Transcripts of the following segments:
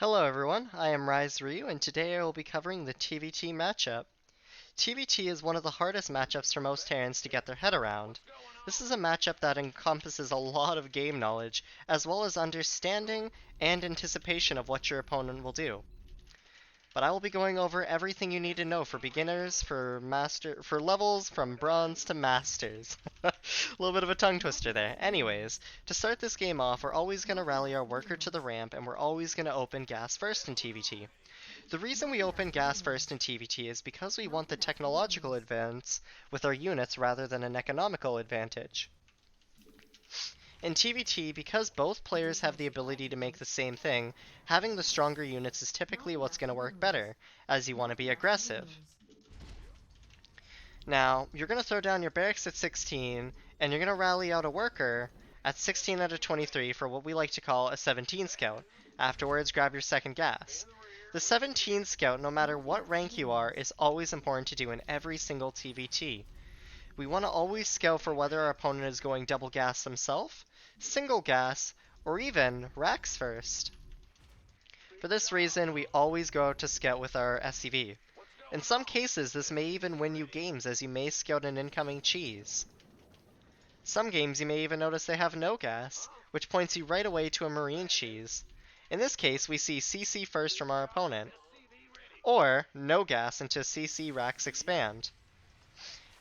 Hello everyone, I am Rise Ryu, and today I will be covering the TvT matchup. TvT is one of the hardest matchups for most Terrans to get their head around. This is a matchup that encompasses a lot of game knowledge, as well as understanding and anticipation of what your opponent will do. But I will be going over everything you need to know for beginners, for levels from bronze to masters. A little bit of a tongue twister there. Anyways, to start this game off, we're always going to rally our worker to the ramp, and we're always going to open gas first in TvT. The reason we open gas first in TvT is because we want the technological advance with our units rather than an economical advantage. In TvT, because both players have the ability to make the same thing, having the stronger units is typically what's going to work better, as you want to be aggressive. Now, you're going to throw down your barracks at 16, and you're going to rally out a worker at 16 out of 23 for what we like to call a 17 scout. Afterwards, grab your second gas. The 17 scout, no matter what rank you are, is always important to do in every single TvT. We want to always scout for whether our opponent is going double gas themselves, single gas, or even racks first. For this reason, we always go out to scout with our SCV. In some cases, this may even win you games, as you may scout an incoming cheese. Some games you may even notice they have no gas, which points you right away to a marine cheese. In this case, we see CC first from our opponent, or no gas until CC racks expand.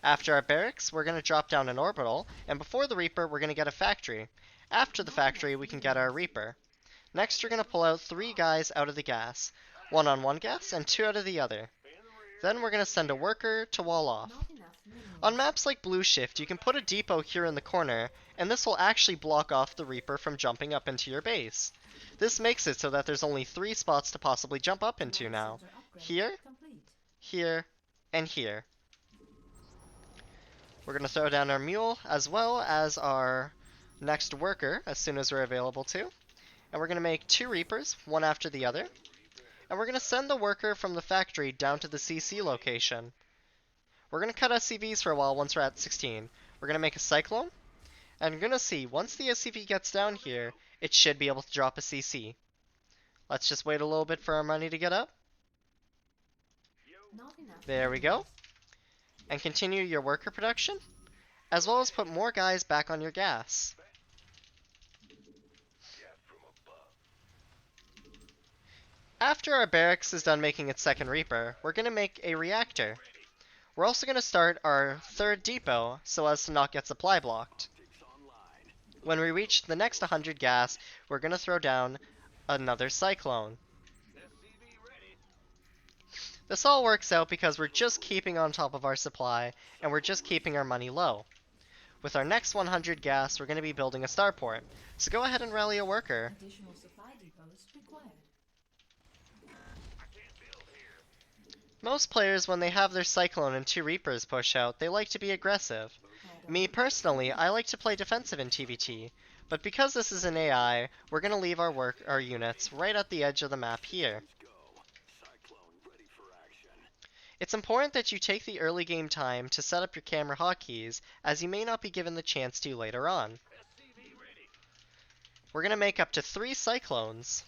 After our barracks, we're going to drop down an orbital, and before the Reaper, we're going to get a factory. After the factory, we can get our Reaper. Next, you're going to pull out 3 guys out of the gas, 1 on one gas and 2 out of the other. Then we're going to send a worker to wall off. On maps like Blue Shift, you can put a depot here in the corner, and this will actually block off the Reaper from jumping up into your base. This makes it so that there's only 3 spots to possibly jump up into now. Here, here, and here. We're going to throw down our mule as well as our next worker as soon as we're available to. And we're going to make 2 Reapers, one after the other. And we're going to send the worker from the factory down to the CC location. We're going to cut SCVs for a while once we're at 16. We're going to make a Cyclone. And you're going to see, once the SCV gets down here, it should be able to drop a CC. Let's just wait a little bit for our money to get up. There we go. And continue your worker production, as well as put more guys back on your gas. After our barracks is done making its second Reaper, we're going to make a reactor. We're also going to start our 3rd depot so as to not get supply blocked. When we reach the next 100 gas, we're going to throw down another Cyclone. This all works out because we're just keeping on top of our supply, and we're just keeping our money low. With our next 100 gas, we're going to be building a starport, so go ahead and rally a worker. Additional supply depots required. Most players, when they have their Cyclone and 2 Reapers push out, they like to be aggressive. Me personally, I like to play defensive in TvT, but because this is an AI, we're going to leave our units right at the edge of the map here. It's important that you take the early game time to set up your camera hotkeys, as you may not be given the chance to later on. We're going to make up to 3 Cyclones.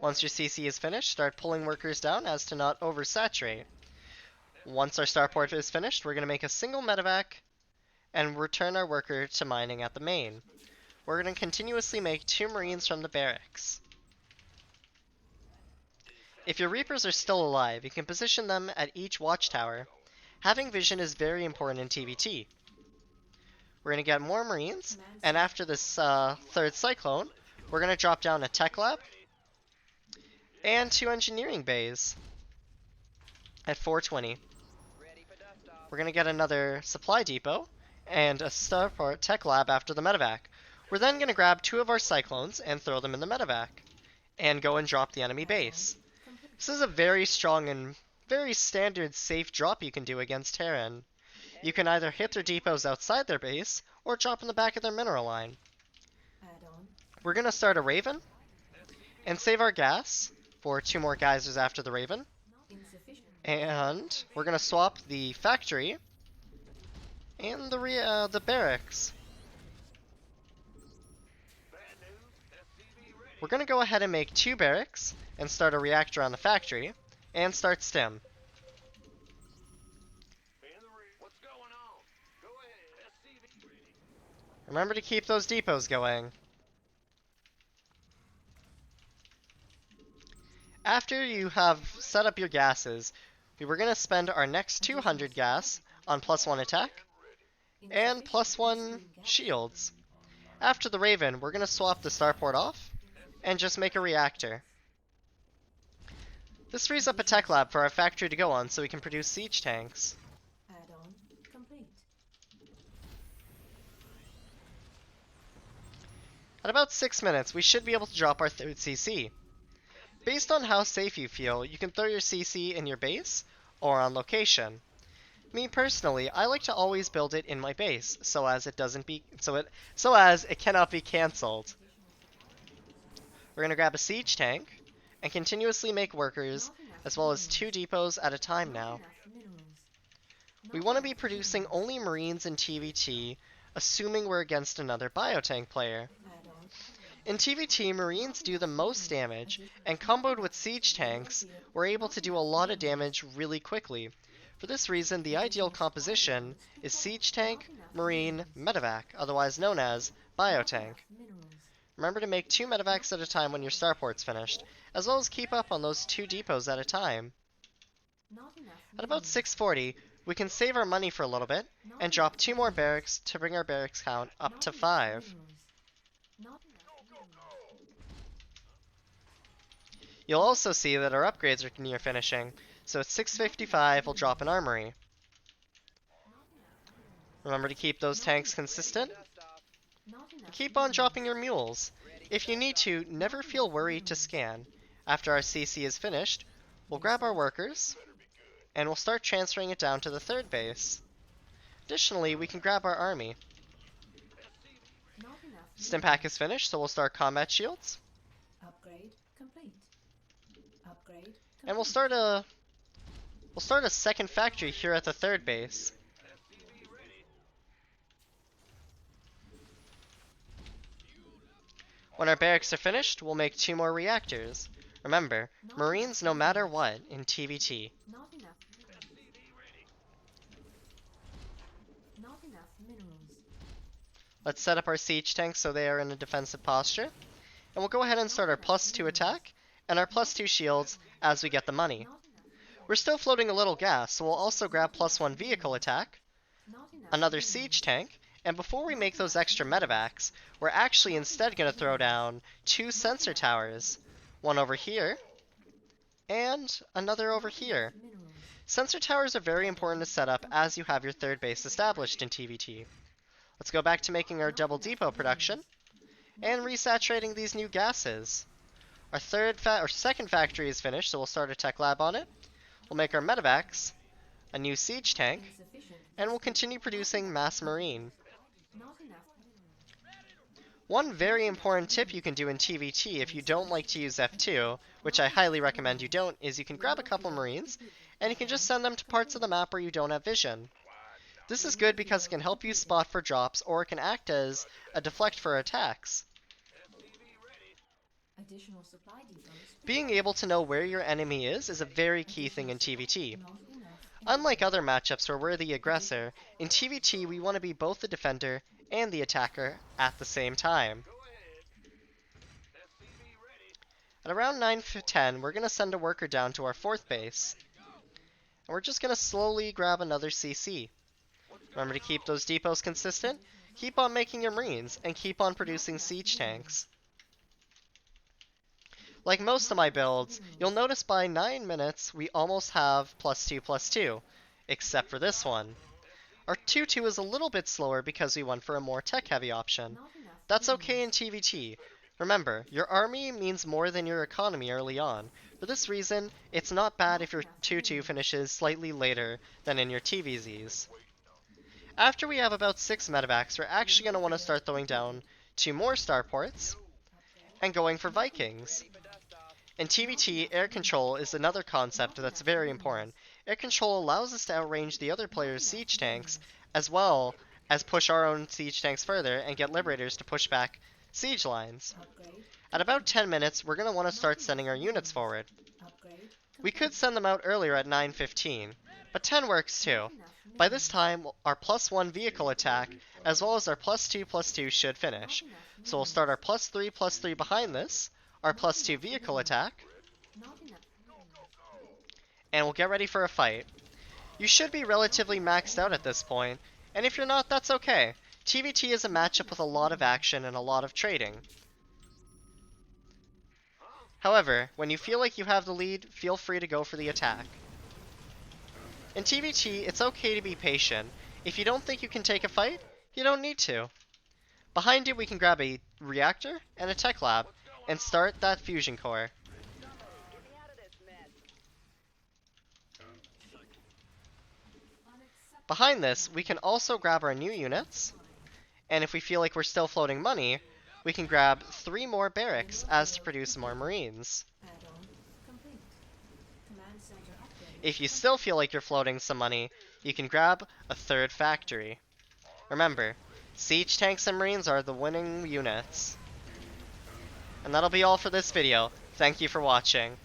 Once your CC is finished, start pulling workers down as to not oversaturate. Once our starport is finished, we're going to make a single medevac and return our worker to mining at the main. We're going to continuously make 2 marines from the barracks. If your Reapers are still alive, you can position them at each watchtower. Having vision is very important in TvT. We're going to get more marines, and after this 3rd Cyclone, we're going to drop down a tech lab and 2 engineering bays at 420. We're going to get another supply depot and a starport tech lab after the medevac. We're then going to grab 2 of our Cyclones and throw them in the medevac and go and drop the enemy base. This is a very strong and very standard safe drop you can do against Terran. You can either hit their depots outside their base or drop in the back of their mineral line. We're going to start a Raven and save our gas for 2 more geysers after the Raven. And we're going to swap the factory and the barracks. we're going to go ahead and make 2 barracks and start a reactor on the factory and start stim. Remember to keep those depots going. After you have set up your gases, we were going to spend our next 200 gas on +1 attack and +1 shields. After the Raven, we're going to swap the starport off and just make a reactor. This frees up a tech lab for our factory to go on so we can produce siege tanks. Add-on complete. At about 6 minutes, we should be able to drop our 3rd CC. Based on how safe you feel, you can throw your CC in your base or on location. Me personally, I like to always build it in my base so as it cannot be cancelled. We're going to grab a siege tank and continuously make workers as well as 2 depots at a time now. We want to be producing only Marines in TvT, assuming we're against another biotank player. In TvT, Marines do the most damage, and comboed with siege tanks, we're able to do a lot of damage really quickly. For this reason, the ideal composition is siege tank, marine, medevac, otherwise known as biotank. Remember to make 2 medevacs at a time when your starport's finished, as well as keep up on those 2 depots at a time. At about 640, we can save our money for a little bit and drop 2 more barracks to bring our barracks count up to 5. You'll also see that our upgrades are near finishing, so at 655 we'll drop an armory. Remember to keep those tanks consistent. Keep on dropping your mules. If you need to, never feel worried to scan. After our CC is finished, we'll grab our workers, and we'll start transferring it down to the 3rd base. Additionally, we can grab our army. Stimpack is finished, so we'll start combat shields. Upgrade complete. Upgrade complete. And we'll start a 2nd factory here at the 3rd base. When our barracks are finished, we'll make 2 more reactors. Remember, Marines no matter what in TvT. Not enough. Not enough minerals. Let's set up our siege tanks so they are in a defensive posture. And we'll go ahead and start our +2 attack and our +2 shields as we get the money. We're still floating a little gas, so we'll also grab +1 vehicle attack, another siege tank, and before we make those extra medevacs, we're actually instead going to throw down 2 sensor towers. One over here, and another over here. Sensor towers are very important to set up as you have your 3rd base established in TvT. Let's go back to making our double depot production, and resaturating these new gases. Our 2nd factory is finished, so we'll start a tech lab on it. We'll make our medevacs, a new siege tank, and we'll continue producing mass marine. One very important tip you can do in TvT if you don't like to use F2, which I highly recommend you don't, is you can grab a couple marines, and you can just send them to parts of the map where you don't have vision. This is good because it can help you spot for drops, or it can act as a deflect for attacks. Additional supply depots. Being able to know where your enemy is a very key thing in TvT. Unlike other matchups where we're the aggressor, in TvT we want to be both the defender and the attacker at the same time. At around 9:10, we're going to send a worker down to our 4th base. And we're just going to slowly grab another CC. Remember to keep those depots consistent, keep on making your marines, and keep on producing siege tanks. Like most of my builds, you'll notice by 9 minutes we almost have +2/+2, except for this one. Our 2-2 is a little bit slower because we went for a more tech-heavy option. That's okay in TvT. Remember, your army means more than your economy early on. For this reason, it's not bad if your 2-2 finishes slightly later than in your TvZs. After we have about 6 medevacs, we're actually going to want to start throwing down 2 more starports and going for Vikings. In TvT, air control is another concept that's very important. Air control allows us to outrange the other player's siege tanks, as well as push our own siege tanks further and get liberators to push back siege lines. Upgrade. At about 10 minutes, we're going to want to start sending our units forward. Upgrade. We could send them out earlier at 9:15, but 10 works too. By this time, our +1 vehicle attack, as well as our +2/+2 should finish. So we'll start our +3/+3 behind this, our +2 vehicle attack, Not enough. and we'll get ready for a fight. You should be relatively maxed out at this point, and if you're not, that's okay. TvT is a matchup with a lot of action and a lot of trading. However, when you feel like you have the lead, feel free to go for the attack. In TvT, it's okay to be patient. If you don't think you can take a fight, you don't need to. Behind you, we can grab a reactor and a tech lab, and start that fusion core. Behind this, we can also grab our new units, and if we feel like we're still floating money, we can grab 3 more barracks as to produce more marines. Add-on complete. Command center upgrade. If you still feel like you're floating some money, you can grab a 3rd factory. Remember, siege tanks and marines are the winning units. And that'll be all for this video. Thank you for watching.